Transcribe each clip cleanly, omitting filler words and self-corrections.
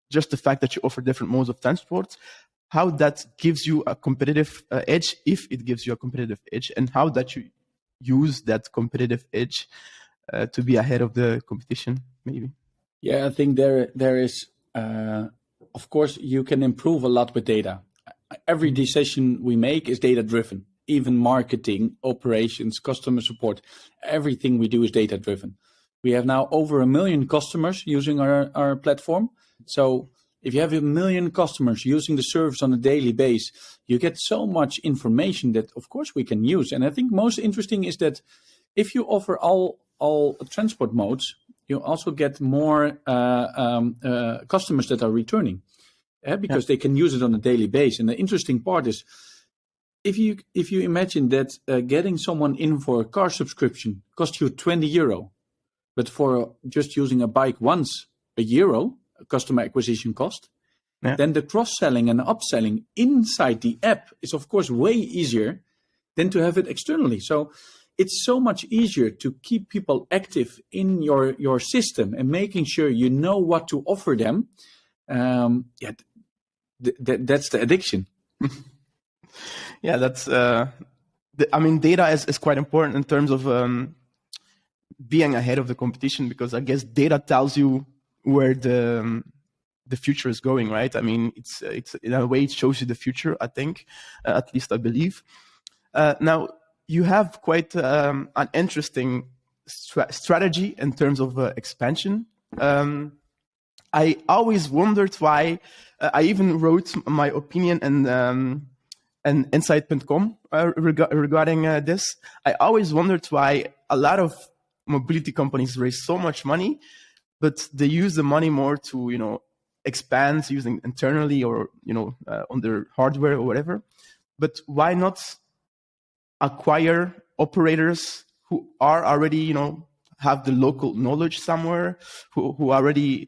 just the fact that you offer different modes of transport, how that gives you a competitive edge, if it gives you a competitive edge, and how that you use that competitive edge to be ahead of the competition, maybe. Yeah, I think there is, of course, you can improve a lot with data. Every decision we make is data driven. Even marketing, operations, customer support, everything we do is data driven. We have now over 1 million customers using our platform. So if you have 1 million customers using the service on a daily basis, you get so much information that, of course, we can use. And I think most interesting is that if you offer all transport modes, you also get more customers that are returning, because they can use it on a daily basis. And the interesting part is, if you imagine that getting someone in for a car subscription costs you €20, but for just using a bike once, €1 customer acquisition cost, then the cross-selling and upselling inside the app is, of course, way easier than to have it externally. So it's so much easier to keep people active in your system and making sure you know what to offer them. That's the addiction. Yeah, that's. Data is quite important in terms of being ahead of the competition, because I guess data tells you where the future is going, right? I mean, it's in a way it shows you the future. I think, at least I believe. Now you have quite an interesting strategy in terms of expansion. I always wondered why. I even wrote my opinion and Insight.com regarding this. I always wondered why a lot of mobility companies raise so much money, but they use the money more to, expand using internally or, on their hardware or whatever. But why not acquire operators who are already, have the local knowledge somewhere, who already,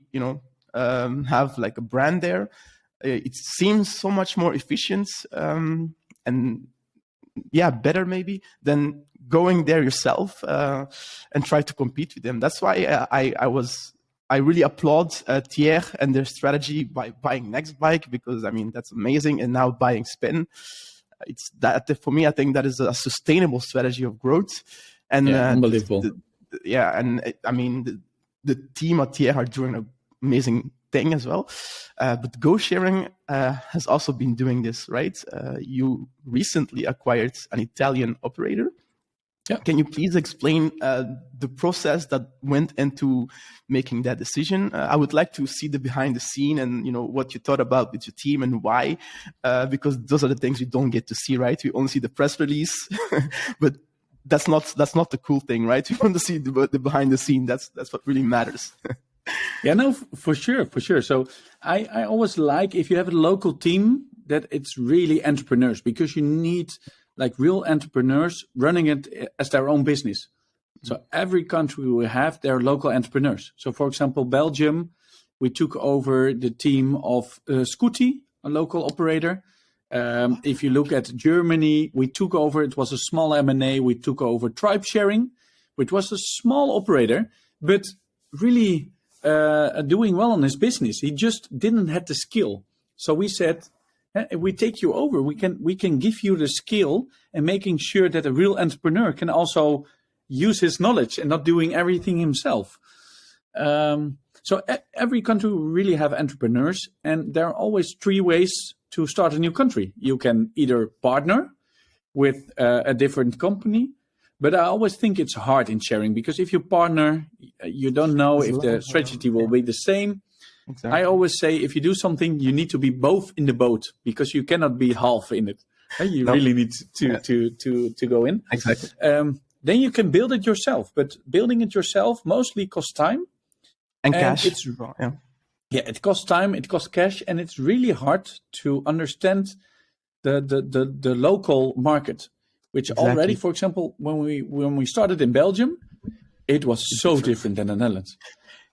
have like a brand there? It seems so much more efficient and better maybe than going there yourself and try to compete with them. That's why I really applaud Thierry and their strategy by buying Nextbike, because that's amazing. And now buying Spin, it's that for me. I think that is a sustainable strategy of growth. And unbelievable. The team at Thierry are doing an amazing thing as well. But Go Sharing has also been doing this, right? You recently acquired an Italian operator. Yeah. Can you please explain the process that went into making that decision? I would like to see the behind the scene and what you thought about with your team and why, because those are the things you don't get to see, right? We only see the press release, but that's not the cool thing, right? We want to see the behind the scene. That's what really matters. Yeah, no, for sure. So I always like, if you have a local team, that it's really entrepreneurs, because you need like real entrepreneurs running it as their own business. So every country will have their local entrepreneurs. So for example, Belgium, we took over the team of Scooty, a local operator. If you look at Germany, we took over, it was a small M&A, we took over Tribe Sharing, which was a small operator, but really doing well on his business. He just didn't have the skill. So we said, if we take you over, we can give you the skill, and making sure that a real entrepreneur can also use his knowledge and not doing everything himself. So every country will really have entrepreneurs, and there are always 3 ways to start a new country. You can either partner with a different company, but I always think it's hard in sharing, because if you partner, you don't know if the strategy will be the same. Exactly. I always say, if you do something, you need to be both in the boat, because you cannot be half in it. You really need to go in. Exactly. Then you can build it yourself, but building it yourself mostly costs time and cash. It costs time, it costs cash, and it's really hard to understand the local market. Which already, for example, when we started in Belgium, it was so different than the Netherlands.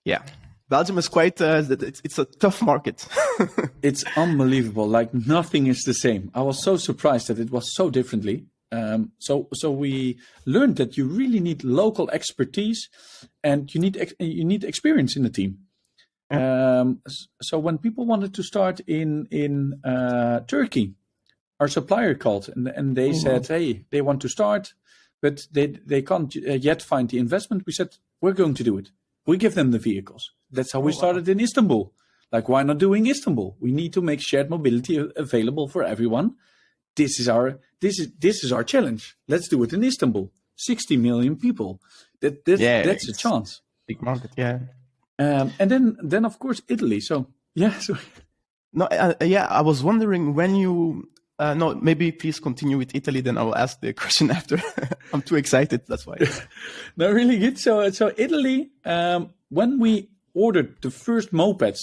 Yeah. Belgium is quite, it's a tough market. It's unbelievable. Like nothing is the same. I was so surprised that it was so differently. So we learned that you really need local expertise, and you need experience in the team. So when people wanted to start in Turkey, our supplier called and they said, hey, they want to start, but they can't yet find the investment. We said, we're going to do it. We give them the vehicles. That's how we started in Istanbul. Like, why not doing Istanbul? We need to make shared mobility available for everyone. This is our challenge. Let's do it in Istanbul. 60 million people. That's a chance. Big market, yeah. And then of course Italy. So yeah. So no, I was wondering when you. No, maybe please continue with Italy. Then I will ask the question after. I'm too excited. That's why. No, really good. So Italy. When we ordered the first mopeds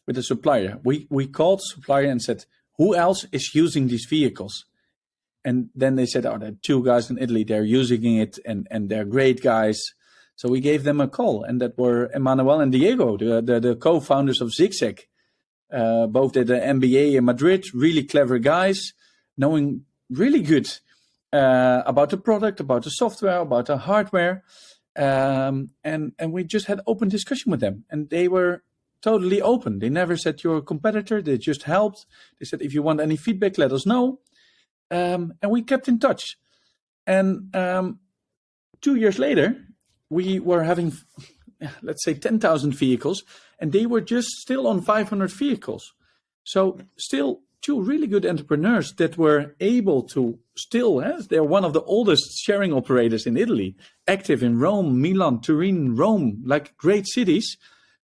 with the supplier, we called the supplier and said, who else is using these vehicles? And then they said, oh, there are 2 guys in Italy. They're using it, and they're great guys. So we gave them a call, and that were Emmanuel and Diego, the co-founders of Zigzag. Both did an MBA in Madrid, really clever guys, knowing really good about the product, about the software, about the hardware. And we just had open discussion with them, and they were totally open. They never said you're a competitor. They just helped. They said, if you want any feedback, let us know. And we kept in touch. And 2 years later, we were having, let's say, 10,000 vehicles, and they were just still on 500 vehicles. So still 2 really good entrepreneurs that were able to still, they're one of the oldest sharing operators in Italy, active in Rome, Milan, Turin, Rome, like great cities,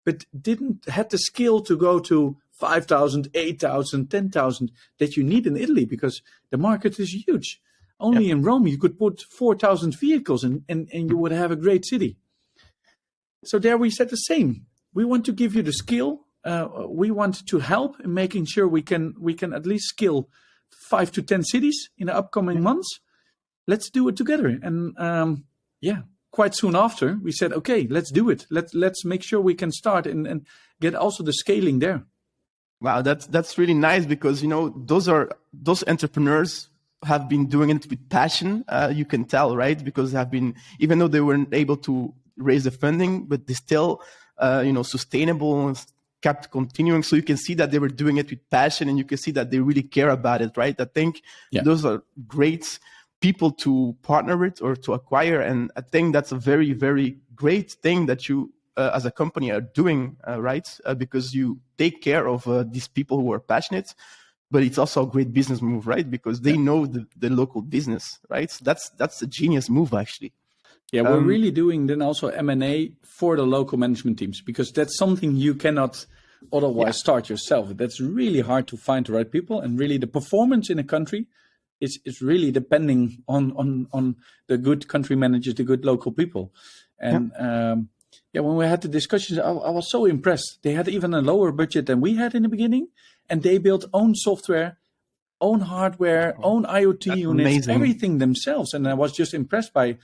but didn't have the skill to go to 5,000, 8,000, 10,000 that you need in Italy because the market is huge. Only in Rome you could put 4,000 vehicles and you would have a great city. So there we said the same. We want to give you the skill. We want to help in making sure we can at least scale 5 to 10 cities in the upcoming months. Let's do it together. And quite soon after we said, okay, let's do it. Let's make sure we can start and get also the scaling there. Wow, that's really nice because those entrepreneurs have been doing it with passion. You can tell, right? Because they have been, even though they weren't able to raise the funding, but they still, sustainable, kept continuing. So you can see that they were doing it with passion, and you can see that they really care about it, right? I think those are great people to partner with or to acquire, and I think that's a very, very great thing that you, as a company, are doing, right? Because you take care of these people who are passionate. But it's also a great business move, right? Because they know the local business, right? So that's a genius move, actually. Yeah, we're really doing then also M&A for the local management teams, because that's something you cannot otherwise start yourself. That's really hard to find the right people, and really the performance in a country is really depending on the good country managers, the good local people. And when we had the discussions, I was so impressed. They had even a lower budget than we had in the beginning. And they built own software, own hardware, own IoT units, everything themselves. And I was just impressed by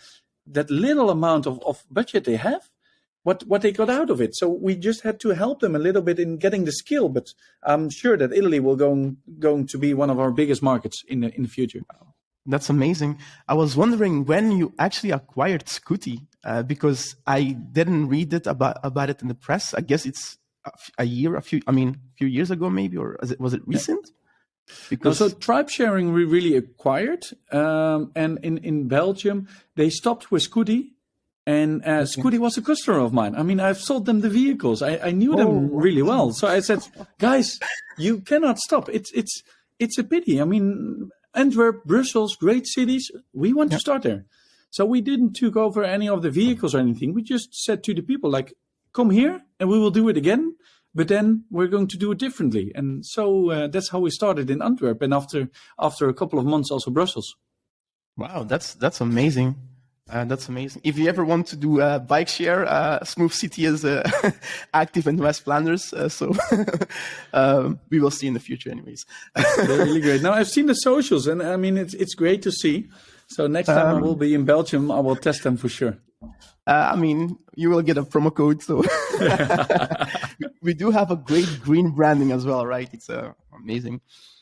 that little amount of budget they have, what they got out of it. So we just had to help them a little bit in getting the skill. But I'm sure that Italy will going to be one of our biggest markets in the future. That's amazing. I was wondering when you actually acquired Scooty, because I didn't read it about it in the press. I guess it's a few years ago maybe, or was it recent? Because so tribe sharing we really acquired, and in Belgium they stopped with Scooty, and Scooty was a customer of mine. I mean, I've sold them the vehicles. I knew them really well. So I said, guys, you cannot stop. It's a pity. I mean, Antwerp, Brussels, great cities. We want to start there. So we didn't take over any of the vehicles or anything. We just said to the people, like, come here and we will do it again, but then we're going to do it differently. And so that's how we started in Antwerp, and after a couple of months also Brussels. Wow, that's amazing. That's amazing. If you ever want to do a bike share, Smooth City is active in West Flanders, so we will see in the future anyways. They're really great. Now I've seen the socials, and I mean it's great to see. So next time I will be in Belgium, I will test them for sure. You will get a promo code. So we do have a great green branding as well, right? It's amazing.